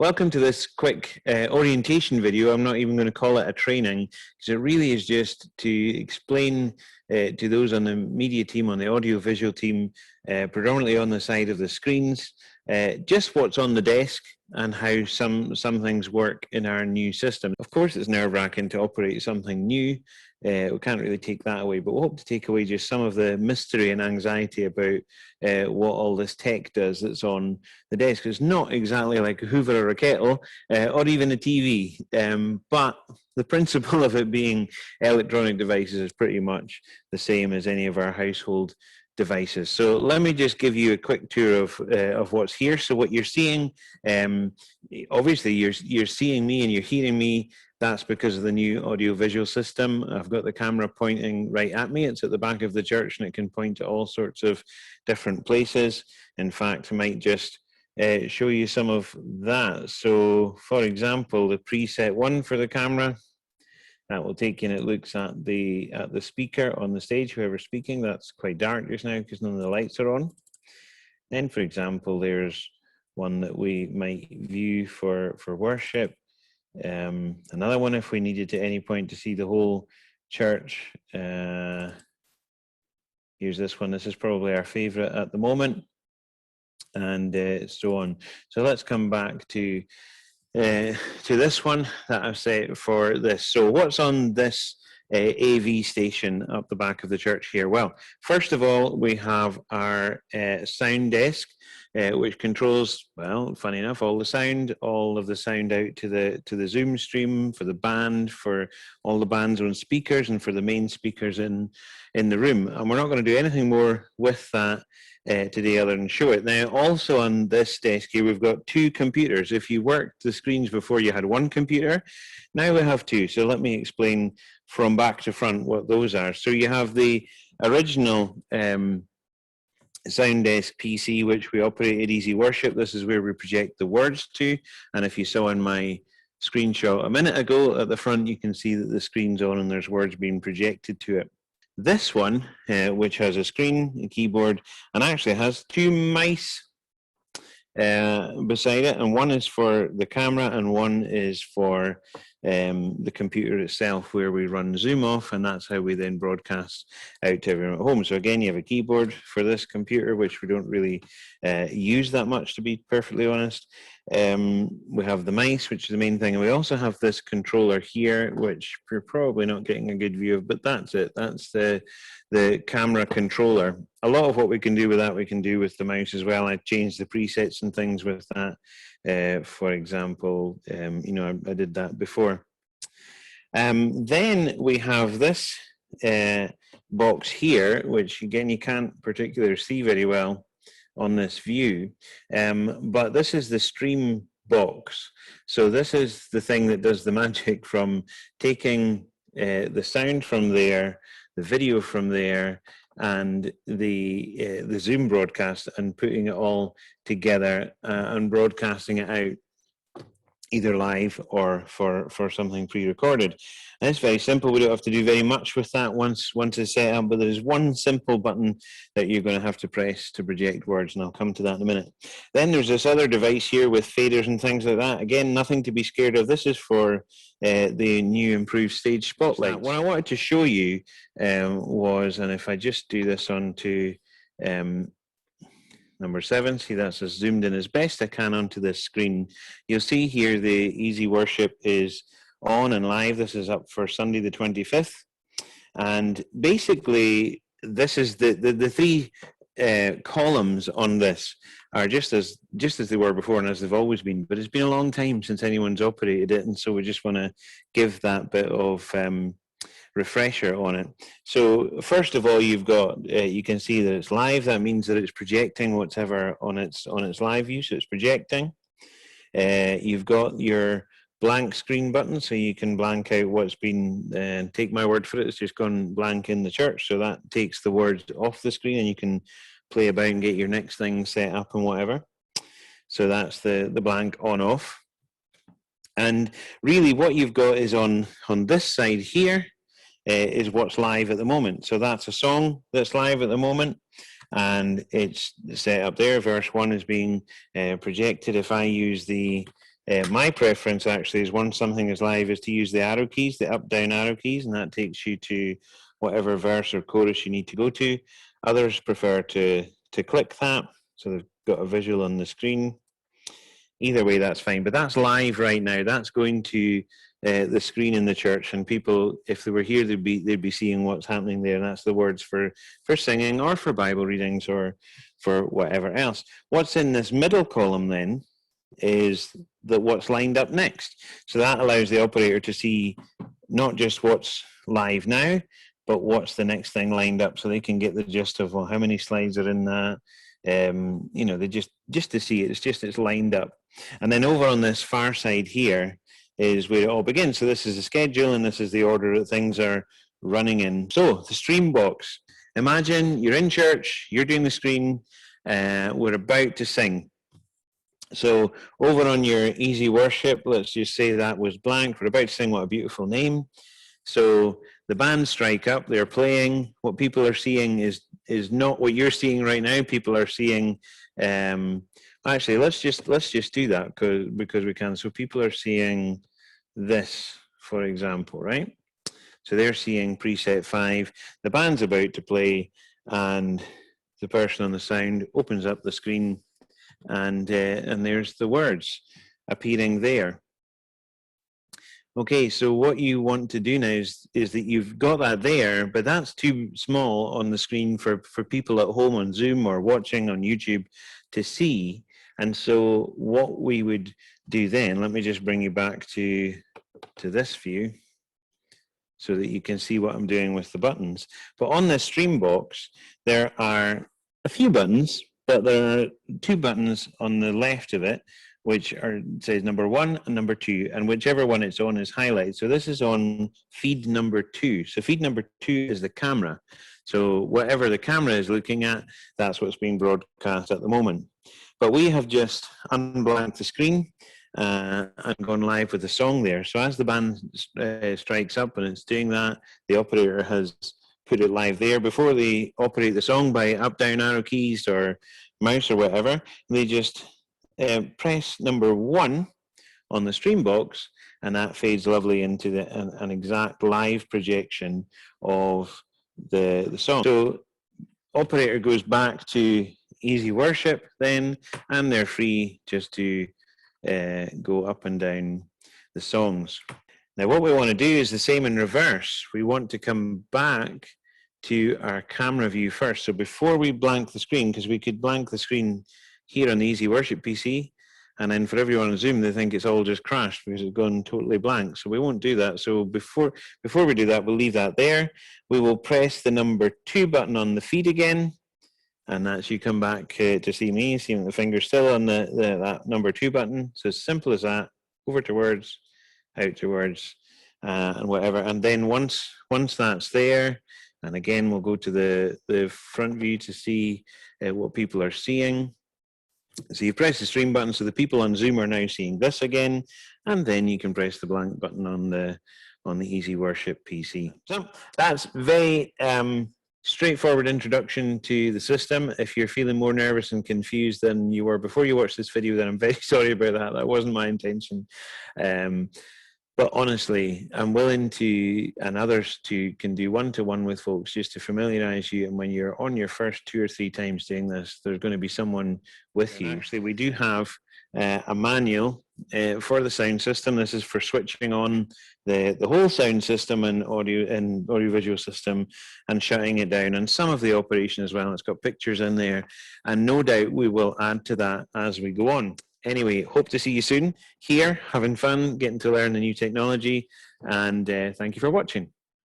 Welcome to this quick orientation video. I'm not even going to call it a training because it really is just to explain to those on the media team, on the audio-visual team, predominantly on the side of the screens, just what's on the desk and how some things work in our new system. Of course, it's nerve-wracking to operate something new. We can't really take that away, but we hope to take away just some of the mystery and anxiety about what all this tech does that's on the desk. It's not exactly like a Hoover or a kettle or even a TV, but the principle of it being electronic devices is pretty much the same as any of our household devices. So let me just give you a quick tour of what's here. So what you're seeing, obviously you're seeing me and you're hearing me. That's because of the new audio-visual system. I've got the camera pointing right at me. It's at the back of the church and it can point to all sorts of different places. In fact, I might just show you some of that. So for example, the preset 1 for the camera, that will take you and it looks at the speaker on the stage, whoever's speaking. That's quite dark just now because none of the lights are on. Then, for example, there's one that we might view for worship. Another one if we needed to any point to see the whole church. Here's this one. This is probably our favorite at the moment, and so on. So let's come back to this one that I've set for this. So what's on this AV station up the back of the church here? Well, first of all, we have our sound desk, which controls, well, funny enough, all of the sound out to the Zoom stream, for the band, for all the bands on speakers, and for the main speakers in the room. And we're not going to do anything more with that today other than show it. Now, also on this desk here, we've got 2 computers. If you worked the screens before, you had 1 computer. Now we have 2. So let me explain from back to front what those are. So you have the original Sound Desk PC, which we operate at Easy Worship. This is where we project the words to. And if you saw in my screenshot a minute ago at the front, you can see that the screen's on and there's words being projected to it. This one, which has a screen, a keyboard, and actually has 2 mice beside it, and one is for the camera and one is for the computer itself, where we run Zoom off, and that's how we then broadcast out to everyone at home. So again, you have a keyboard for this computer, which we don't really use that much, to be perfectly honest. We have the mice, which is the main thing, and we also have this controller here, which you're probably not getting a good view of, but that's it. That's the camera controller. A lot of what we can do with that, we can do with the mouse as well. I've changed the presets and things with that. For example, you know, I did that before. Then we have this box here, which again, you can't particularly see very well on this view, but this is the stream box. So this is the thing that does the magic from taking the sound from there, the video from there, and the Zoom broadcast, and putting it all together and broadcasting it out either live or for something pre-recorded. And it's very simple. We don't have to do very much with that once it's set up, but there's one simple button that you're going to have to press to project words, and I'll come to that in a minute. Then there's this other device here with faders and things like that. Again, nothing to be scared of. This is for the new improved stage spotlight. What I wanted to show you was, and if I just do this onto number 7, see that's as zoomed in as best I can onto this screen. You'll see here the Easy Worship is on and live. This is up for Sunday the 25th. And basically, this is the 3 columns on this are just as they were before and as they've always been. But it's been a long time since anyone's operated it, and so we just want to give that bit of refresher on it. So first of all, you've got you can see that it's live. That means that it's projecting whatever on its live view, so it's projecting. You've got your blank screen button, so you can blank out what's been, take my word for it, it's just gone blank in the church, so that takes the words off the screen and you can play about and get your next thing set up and whatever. So that's the blank on off. And really what you've got is on this side here is what's live at the moment. So that's a song that's live at the moment, and it's set up there. Verse 1 is being projected. If I use the My preference actually is once something is live is to use the arrow keys, the up, down arrow keys, and that takes you to whatever verse or chorus you need to go to. Others prefer to click that, so they've got a visual on the screen. Either way, that's fine, but that's live right now. That's going to the screen in the church, and people, if they were here, they'd be seeing what's happening there, and that's the words for singing or for Bible readings or for whatever else. What's in this middle column then is that what's lined up next. So that allows the operator to see not just what's live now, but what's the next thing lined up, so they can get the gist of, well, how many slides are in that. You know, they just to see it, it's lined up. And then over on this far side here is where it all begins. So this is the schedule, and this is the order that things are running in. So the stream box. Imagine you're in church, you're doing the screen, we're about to sing. So over on your easy worship, let's just say that was blank. We're about to sing What a Beautiful Name. So the band strike up, they're playing. What people are seeing is not what you're seeing right now. People are seeing, actually, let's just do that because we can. So people are seeing this, for example, right? So they're seeing preset 5. The band's about to play, and the person on the sound opens up the screen, and there's the words appearing there. Okay, so what you want to do now is that you've got that there, but that's too small on the screen for people at home on Zoom or watching on YouTube to see. And so what we would do then, let me just bring you back to this view so that you can see what I'm doing with the buttons. But on this stream box, there are a few buttons, but there are 2 buttons on the left of it, which says number 1 and number 2, and whichever one it's on is highlighted. So this is on feed number 2. So feed number 2 is the camera. So whatever the camera is looking at, that's what's being broadcast at the moment. But we have just unblanked the screen and gone live with the song there. So as the band strikes up and it's doing that, the operator has put it live there. Before they operate the song by up, down arrow keys or mouse or whatever, they just press number 1 on the stream box, and that fades lovely into an exact live projection of the song. So operator goes back to easy worship then, and they're free just to go up and down the songs. Now what we want to do is the same in reverse. We want to come back to our camera view first. So before we blank the screen, because we could blank the screen here on the Easy Worship PC, and then for everyone on Zoom, they think it's all just crashed because it's gone totally blank. So we won't do that. So before we do that, we'll leave that there. We will press the number 2 button on the feed again, and that's you come back to see me, seeing the finger's still on that number 2 button. So as simple as that, over to words, out to words, and whatever. And then once that's there, and again, we'll go to the front view to see what people are seeing. So you press the stream button, so the people on Zoom are now seeing this again, and then you can press the blank button on the Easy Worship PC. So that's very straightforward introduction to the system. If you're feeling more nervous and confused than you were before you watched this video, then I'm very sorry about that. That wasn't my intention. But honestly, I'm willing to, and others can do one-to-one with folks just to familiarize you. And when you're on your first 2 or 3 times doing this, there's going to be someone with you. Actually, we do have a manual for the sound system. This is for switching on the whole sound system and audio visual system and shutting it down, and some of the operation as well. It's got pictures in there, and no doubt we will add to that as we go on. Anyway, hope to see you soon here, having fun, getting to learn the new technology, and thank you for watching.